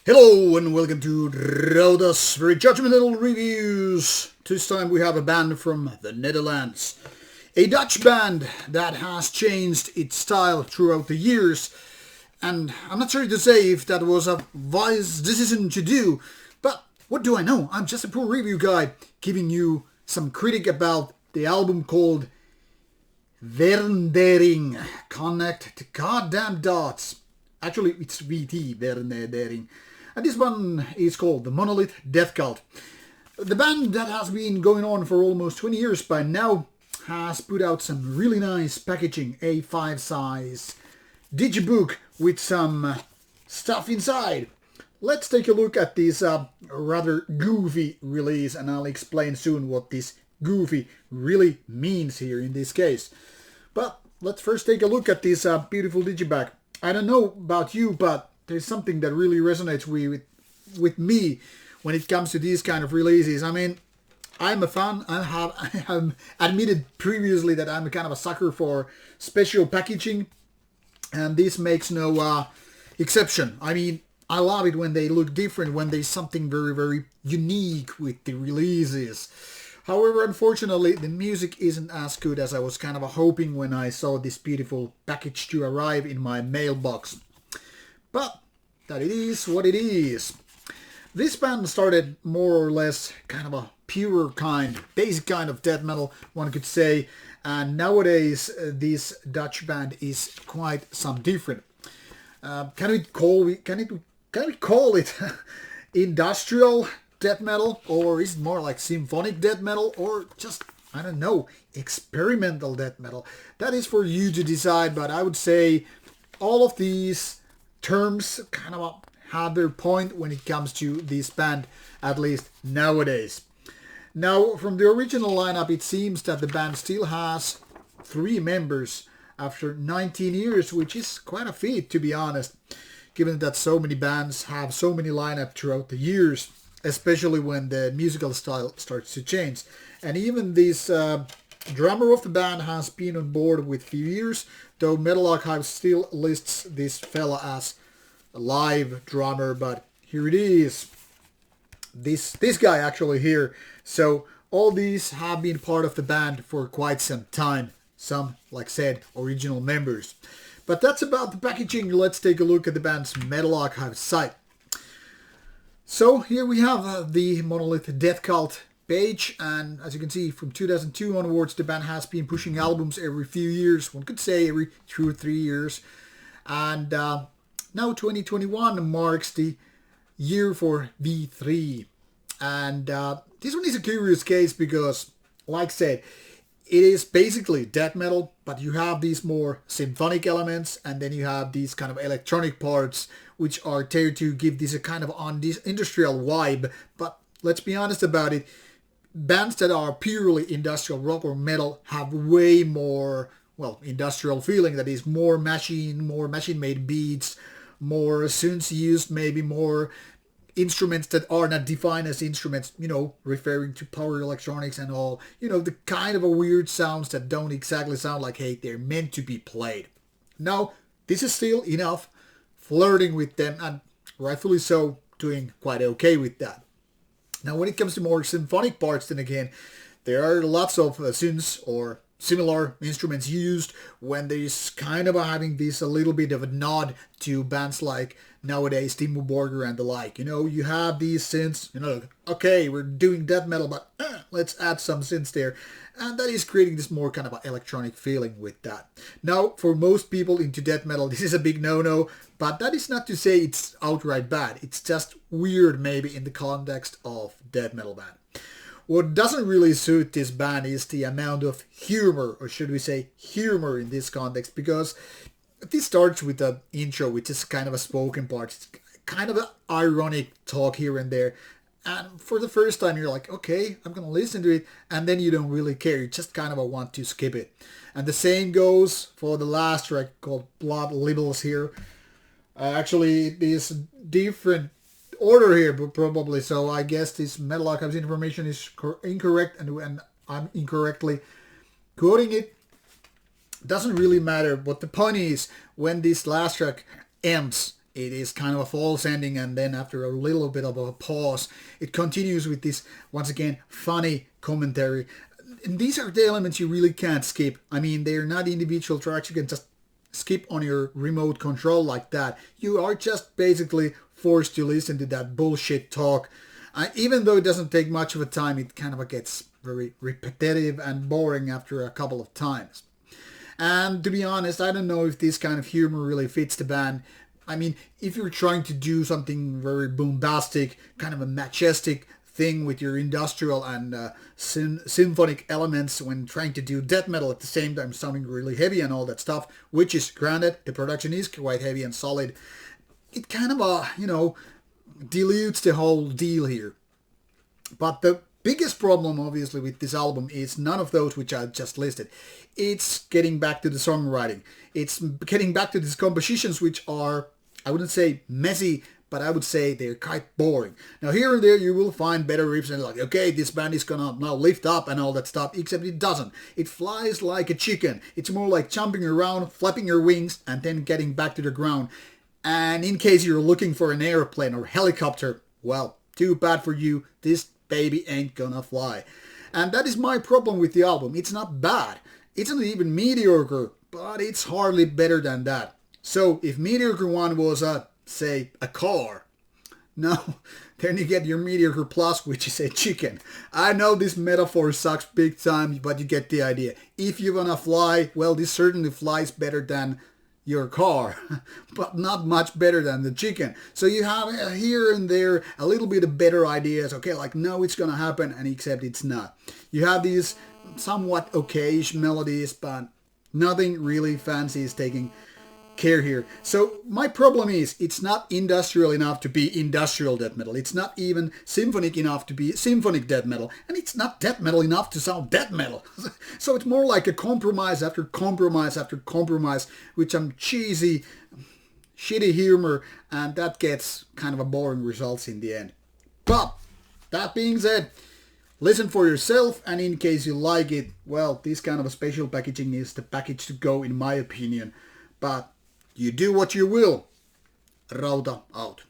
Hello and welcome to Rauta's Very Judgmental Reviews. This time we have a band from the Netherlands. A Dutch band that has changed its style throughout the years. And I'm not sure to say if that was a wise decision to do. But what do I know? I'm just a poor review guy giving you some critique about the album called Vernedering. Connect the goddamn dots. Actually, it's VT, Vernedering. And this one is called the Monolith Deathcult. The band that has been going on for almost 20 years by now has put out some really nice packaging, A5 size digibook with some stuff inside. Let's take a look at this rather goofy release, and I'll explain soon what this goofy really means here in this case. But let's first take a look at this beautiful digibag. I don't know about you, but there's something that really resonates with me when it comes to these kind of releases. I mean, I'm a fan. I have admitted previously that I'm a kind of a sucker for special packaging, and this makes no exception. I mean, I love it when they look different, when there's something very, very unique with the releases. However, unfortunately, the music isn't as good as I was kind of hoping when I saw this beautiful package to arrive in my mailbox. But that it is what it is. This band started more or less kind of a pure kind, basic kind of death metal, one could say. And nowadays, this Dutch band is quite some different. Can we call it industrial death metal, or is it more like symphonic death metal, or just, I don't know, experimental death metal? That is for you to decide, but I would say all of these terms kind of have their point when it comes to this band, at least nowadays. Now, from the original lineup, it seems that the band still has 3 members after 19 years, which is quite a feat, to be honest, given that so many bands have so many lineup throughout the years, especially when the musical style starts to change. And even this drummer of the band has been on board with few years, though Metal Archive still lists this fella as a live drummer, but here it is. This guy actually here. So all these have been part of the band for quite some time. Some, like said, original members. But that's about the packaging. Let's take a look at the band's Metal Archive site. So here we have the Monolith Deathcult page, and as you can see, from 2002 onwards, the band has been pushing albums every few years. One could say every 2 or 3 years. And now 2021 marks the year for V3. And this one is a curious case because, like I said, it is basically death metal, but you have these more symphonic elements, and then you have these kind of electronic parts, which are there to give this a kind of on this industrial vibe. But let's be honest about it, bands that are purely industrial rock or metal have way more, well, industrial feeling. That is more machine-made beats, more synths used, maybe more instruments that are not defined as instruments, referring to power electronics and all, the kind of a weird sounds that don't exactly sound like, hey, they're meant to be played. Now, this is still enough, flirting with them, and rightfully so, doing quite okay with that. Now, when it comes to more symphonic parts, then again, there are lots of synths or similar instruments used when there's kind of having this a little bit of a nod to bands like nowadays Timo Borger and the like. You have these synths, okay, we're doing death metal, but let's add some synths there. And that is creating this more kind of an electronic feeling with that. Now, for most people into death metal, this is a big no-no, but that is not to say it's outright bad. It's just weird maybe in the context of death metal band. What doesn't really suit this band is the amount of humor, or should we say humor in this context, because this starts with the intro, which is kind of a spoken part. It's kind of an ironic talk here and there. And for the first time, you're like, okay, I'm going to listen to it. And then you don't really care. You just kind of want to skip it. And the same goes for the last track called Blood Libels here. Actually, it is different order here, but probably. So I guess this Metal Archives information is incorrect, and I'm incorrectly quoting it. Doesn't really matter, but the point is, when this last track ends, it is kind of a false ending, and then after a little bit of a pause, it continues with this, once again, funny commentary. And these are the elements you really can't skip. I mean, they're not individual tracks you can just skip on your remote control like that. You are just basically forced to listen to that bullshit talk. Even though it doesn't take much of a time, it kind of gets very repetitive and boring after a couple of times. And to be honest, I don't know if this kind of humor really fits the band. I mean, if you're trying to do something very bombastic, kind of a majestic thing with your industrial and symphonic elements when trying to do death metal at the same time, sounding really heavy and all that stuff, which is granted, the production is quite heavy and solid, it kind of, dilutes the whole deal here. But the biggest problem, obviously, with this album is none of those which I just listed. It's getting back to the songwriting. It's getting back to these compositions which are, I wouldn't say messy, but I would say they're quite boring. Now here and there you will find better riffs and like, okay, this band is gonna now lift up and all that stuff, except it doesn't. It flies like a chicken. It's more like jumping around, flapping your wings, and then getting back to the ground. And in case you're looking for an airplane or helicopter, well, too bad for you, this baby ain't gonna fly. And that is my problem with the album. It's not bad. It's not even mediocre, but it's hardly better than that. So if mediocre one was say a car, no, then you get your mediocre plus, which is a chicken. I know this metaphor sucks big time, but you get the idea. If you wanna fly, well, this certainly flies better than your car, but not much better than the chicken. So you have here and there a little bit of better ideas. Okay, like, no, it's gonna happen, and except it's not. You have these somewhat okayish melodies, but nothing really fancy is taking care here. So my problem is it's not industrial enough to be industrial death metal. It's not even symphonic enough to be symphonic death metal, and it's not death metal enough to sound death metal. So it's more like a compromise after compromise after compromise with some cheesy, shitty humor, and that gets kind of a boring results in the end. But that being said, listen for yourself, and in case you like it, well, this kind of a special packaging is the package to go in my opinion. But you do what you will. Rauta out.